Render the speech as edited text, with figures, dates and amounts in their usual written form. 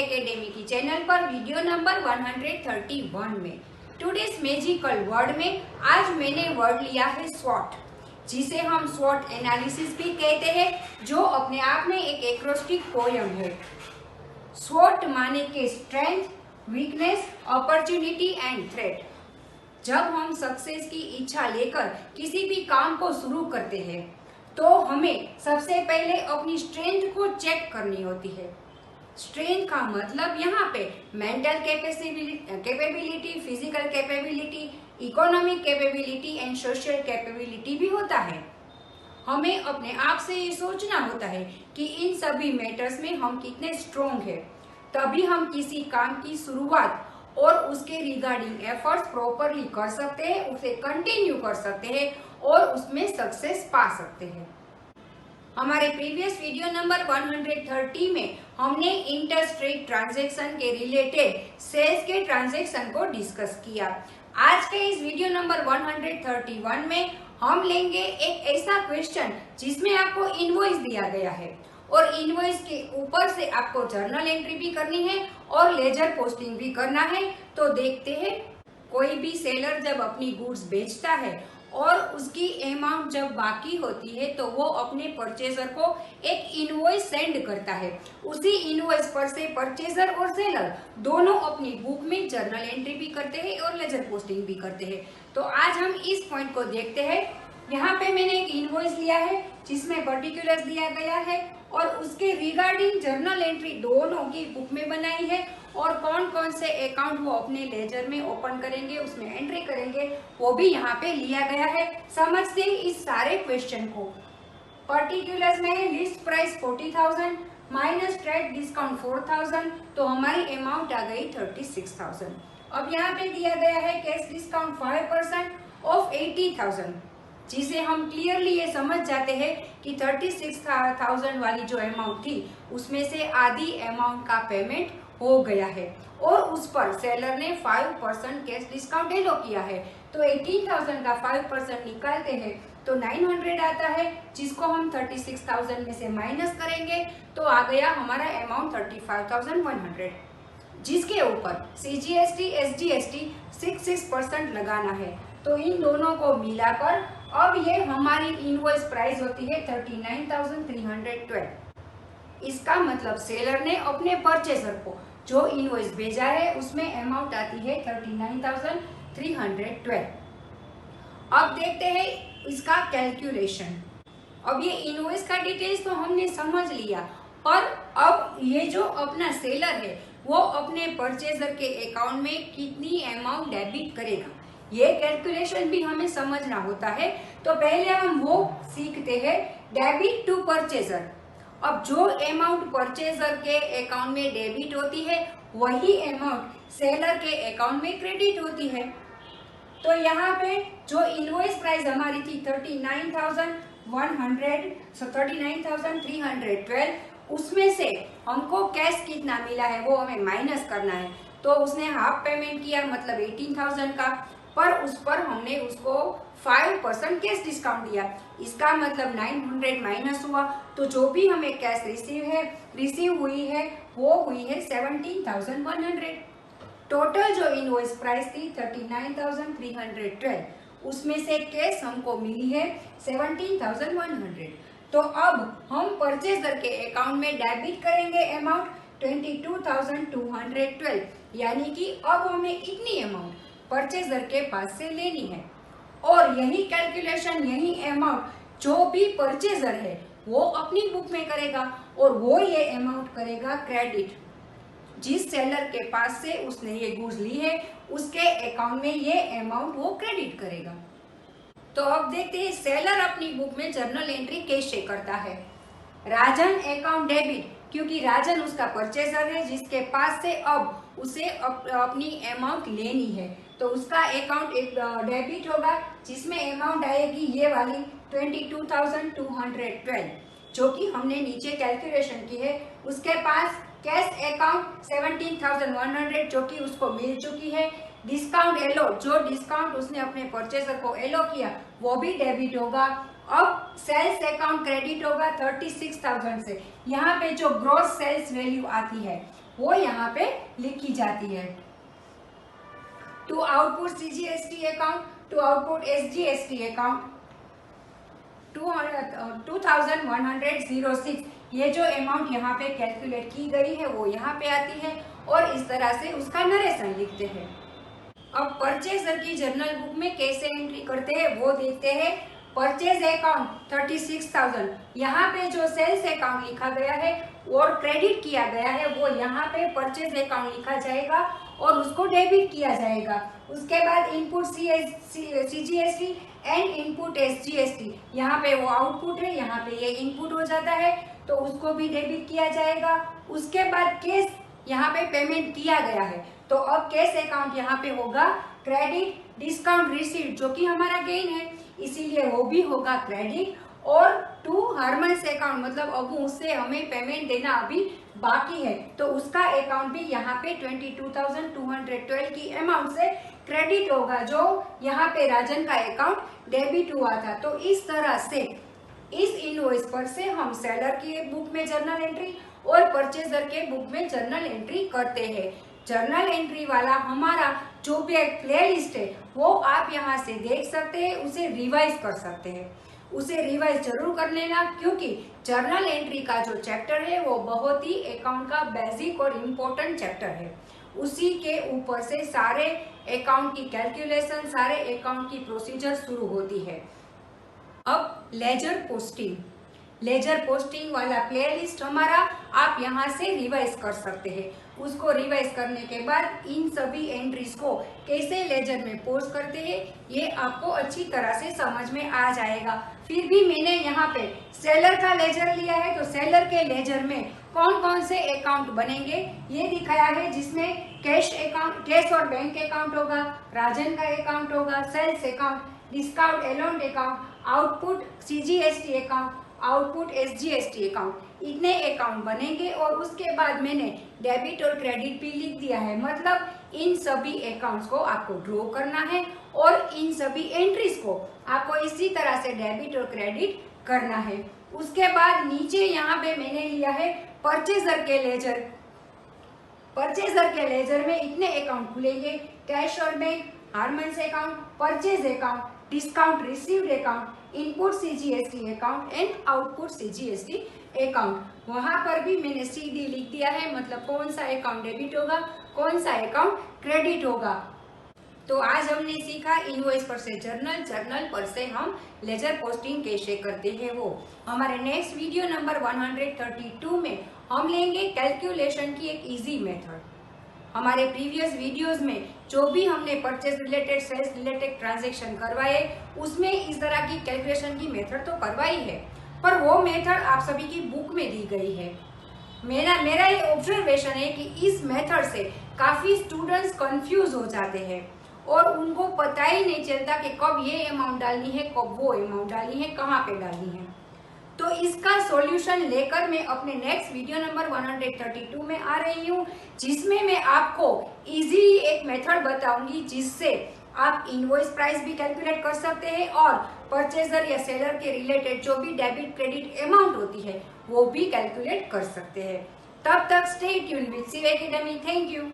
Academy की channel पर video number 131 में टुडेस मैजिकल वर्ड में आज मैंने वर्ड लिया है स्वॉट, जिसे हम स्वॉट एनालिसिस भी कहते हैं, जो अपने आप में एक एक्रोस्टिक पोयम है। स्वॉट माने के strength, weakness, opportunity and threat. जब हम सक्सेस की इच्छा लेकर किसी भी काम को शुरू करते हैं तो हमें सबसे पहले अपनी स्ट्रेंथ को चेक करनी होती है। स्ट्रेंथ का मतलब यहाँ पे mental capability, physical capability, economic capability and social capability भी होता है। हमें अपने आप से ये सोचना होता है कि इन सभी मैटर्स में हम कितने स्ट्रोंग हैं, तभी हम किसी काम की शुरुआत और उसके रिगार्डिंग एफर्ट्स प्रॉपरली कर सकते हैं, उसे कंटिन्यू कर सकते हैं और उसमें सक्सेस पा सकते हैं। हमारे प्रीवियस वीडियो नंबर 130 में हमने इंटरस्टेट ट्रांजैक्शन के रिलेटेड सेल्स के ट्रांजैक्शन को डिस्कस किया। आज के इस वीडियो नंबर 131 में हम लेंगे एक ऐसा क्वेश्चन जिसमें आपको इनवॉइस दिया गया है और इनवॉइस के ऊपर से आपको जर्नल एंट्री भी करनी है और लेजर पोस्टिंग भी करना है। तो देखते हैं, कोई भी सेलर जब अपनी गुड्स बेचता है और उसकी अमाउंट जब बाकी होती है तो वो अपने परचेजर को एक इनवॉइस सेंड करता है। उसी इनवॉइस पर से परचेजर और सेलर दोनों अपनी बुक में जर्नल एंट्री भी करते हैं और लेजर पोस्टिंग भी करते हैं। तो आज हम इस पॉइंट को देखते हैं। यहाँ पे मैंने एक इनवॉइस लिया है जिसमें पर्टिकुलर्स दिया गया है और उसके रिगार्डिंग जर्नल एंट्री दोनों की बुक में बनाई है और कौन कौन से अकाउंट वो अपने लेजर में ओपन करेंगे, उसमें एंट्री करेंगे, वो भी यहाँ पे लिया गया है। समझते हैं इस सारे क्वेश्चन को। पर्टिकुलर्स में list price 40,000 minus trade discount 4,000, तो हमारी अमाउंट आ गई 36,000। अब यहाँ पे दिया गया है कैश डिस्काउंट 5% ऑफ 80,000, जिसे हम क्लियरली ये समझ जाते हैं कि 36,000 वाली जो अमाउंट थी उसमें से आधी अमाउंट का पेमेंट हो गया है और उस पर सेलर ने 5% कैश डिस्काउंट एलो किया है। तो 18,000 का 5% निकालते हैं तो 900 आता है, जिसको हम 36,000 में से माइनस करेंगे तो आ गया हमारा अमाउंट 35,100, जिसके ऊपर CGST SGST 6% लगाना है। तो इन दोनों को मिलाकर अब ये हमारी इनवॉइस प्राइस होती है 39,312। इसका मतलब सेलर ने अपने परचेजर को जो इनवॉइस भेजा है उसमें अमाउंट आती है 39,312। अब देखते हैं इसका कैलकुलेशन। अब ये इनवॉइस का डिटेल्स तो हमने समझ लिया, पर अब ये जो अपना सेलर है वो अपने परचेजर के अकाउंट में कितनी अमाउंट डेबिट करेगा, ये कैलकुलेशन भी हमें समझना होता है। तो पहले हम वो सीखते हैं, डेबिट टू परचेजर। अब जो अमाउंट परचेजर के अकाउंट में डेबिट होती है वही अमाउंट सेलर के अकाउंट में क्रेडिट होती है। तो यहाँ पे जो इनवॉइस प्राइस हमारी थी 39,312, उसमें से हमको कैश कितना मिला है वो हमें माइनस करना है। तो उसने हाफ पेमेंट किया, मतलब 18,000 का, पर उस पर हमने उसको 5% कैश डिस्काउंट दिया। इसका मतलब 900 माइनस हुआ, तो जो भी हमें कैश रिसीव हुई है वो हुई है 17,100। टोटल जो इनवॉइस प्राइस थी 39,312, उसमें से कैश हमको मिली है 17,100। तो अब हम परचेजर के अकाउंट में डेबिट करेंगे अमाउंट 22,212, यानी कि अब हमें इतनी अमाउंट परचेजर के पास से लेनी है और यही कैलकुलेशन, यही अमाउंट जो भी परचेजर है वो अपनी बुक में करेगा और वो ये अमाउंट करेगा क्रेडिट। जिस सेलर के पास से उसने ये गुड्स ली है उसके अकाउंट में ये अमाउंट वो क्रेडिट करेगा। तो अब देखते हैं सेलर अपनी बुक में जर्नल एंट्री कैसे करता है। राजन अकाउंट डेबिट, क्योंकि राजन उसका परचेजर है जिसके पास से अब उसे अपनी अमाउंट लेनी है, तो उसका अकाउंट एक डेबिट होगा जिसमें अमाउंट आएगी ये वाली 22,212, जो कि हमने नीचे कैलकुलेशन की है। उसके पास कैश अकाउंट 17,100 जो कि उसको मिल चुकी है। डिस्काउंट एलो, जो डिस्काउंट उसने अपने परचेजर को एलो किया वो भी डेबिट होगा। अब सेल्स अकाउंट क्रेडिट होगा 36,000 से। यहाँ पे जो ग्रॉस सेल्स वैल्यू आती है वो यहाँ पे लिखी जाती है। To output CGST account, to output SGST account 2106, ये जो अमाउंट यहाँ पे कैलकुलेट की गई है वो यहाँ पे आती है और इस तरह से उसका नरेशन लिखते हैं। अब परचेजर की जर्नल बुक में कैसे एंट्री करते हैं वो देखते हैं। परचेज अकाउंट 36,000, यहाँ पे जो सेल्स अकाउंट लिखा गया है और क्रेडिट किया गया है वो यहाँ पे परचेज अकाउंट लिखा जाएगा और उसको डेबिट किया जाएगा। उसके बाद input CGST and input SGST, यहाँ पे वो आउटपुट है, यहाँ पे ये इनपुट हो जाता है तो उसको भी डेबिट किया जाएगा। उसके बाद कैश यहाँ पे पेमेंट किया गया है तो अब कैश अकाउंट यहाँ पे होगा क्रेडिट। डिस्काउंट रिसीव्ड जो कि हमारा गेन है इसीलिए वो भी होगा क्रेडिट। और टू हरमन्स अकाउंट मतलब अब उससे हमें पेमेंट देना अभी बाकी है तो उसका अकाउंट भी यहाँ पे 22,212 की अमाउंट से क्रेडिट होगा जो यहाँ पे राजन का अकाउंट डेबिट हुआ था। तो इस तरह से इस इनवॉइस पर से हम सेलर की बुक में जर्नल एंट्री और परचेजर के बुक में जर्नल एंट्री करते हैं। जर्नल एंट्री वाला हमारा जो भी एक प्ले लिस्ट है वो आप यहाँ से देख सकते हैं, उसे रिवाइज कर सकते हैं। उसे रिवाइज जरूर कर लेना क्योंकि जर्नल एंट्री का जो चैप्टर है वो बहुत ही अकाउंट का बेसिक और इम्पोर्टेंट चैप्टर है। उसी के ऊपर से सारे अकाउंट की कैलकुलेशन, सारे अकाउंट की प्रोसीजर शुरू होती है। अब लेजर पोस्टिंग, लेजर पोस्टिंग वाला प्लेलिस्ट हमारा आप यहाँ से रिवाइज कर सकते हैं। उसको रिवाइज करने के बाद इन सभी एंट्रीज को कैसे लेजर में पोस्ट करते हैं ये आपको अच्छी तरह से समझ में आ जाएगा। फिर भी मैंने यहाँ पे सेलर का लेजर लिया है तो सेलर के लेजर में कौन कौन से अकाउंट बनेंगे ये दिखाया है, जिसमें कैश अकाउंट, कैश और बैंक अकाउंट होगा, राजन का अकाउंट होगा, sales account, discount allowed account, output CGST account, output SGST account, इतने अकाउंट बनेंगे। और उसके बाद मैंने डेबिट और क्रेडिट भी लिख दिया है, मतलब इन सभी अकाउंट्स को आपको ड्रॉ करना है और इन सभी एंट्रीज को आपको इसी तरह से डेबिट और क्रेडिट करना है। उसके बाद नीचे यहाँ पे मैंने लिया है परचेजर के लेजर। परचेजर के लेजर में इतने अकाउंट खुलेंगे, कैश और bank, Harman's account, purchase account, discount received account, input CGST account and output CGST account. वहां पर भी मैंने CD लिख दिया है, मतलब कौन सा अकाउंट डेबिट होगा, कौन सा अकाउंट क्रेडिट होगा। तो आज हमने सीखा इनवॉइस पर से जर्नल, जर्नल पर से हम लेजर पोस्टिंग कैसे करते हैं वो। हमारे नेक्स्ट वीडियो नंबर 132 में हम लेंगे कैलकुलेशन की एक इजी मेथड। हमारे प्रीवियस वीडियोस में जो भी हमने purchase related, sales related transaction करवाए उसमें इस तरह की कैलकुलेशन की मेथड तो करवाई है, पर वो मेथड आप सभी की बुक में दी गई है। मेरा ये ऑब्जर्वेशन है कि इस मेथड से काफी स्टूडेंट्स कंफ्यूज हो जाते हैं और उनको पता ही नहीं चलता कि कब ये अमाउंट डालनी है, कब वो अमाउंट डालनी है, कहाँ पे डालनी है। तो इसका सॉल्यूशन लेकर मैं अपने नेक्स्ट वीडियो नंबर 132 में आ रही हूँ, जिसमें मैं आपको इजीली एक मेथड बताऊंगी जिससे आप इनवॉइस प्राइस भी कैलकुलेट कर सकते हैं और परचेजर या सेलर के रिलेटेड जो भी डेबिट क्रेडिट अमाउंट होती है वो भी कैलकुलेट कर सकते हैं। तब तक stay tuned with Shiv academy. Thank you.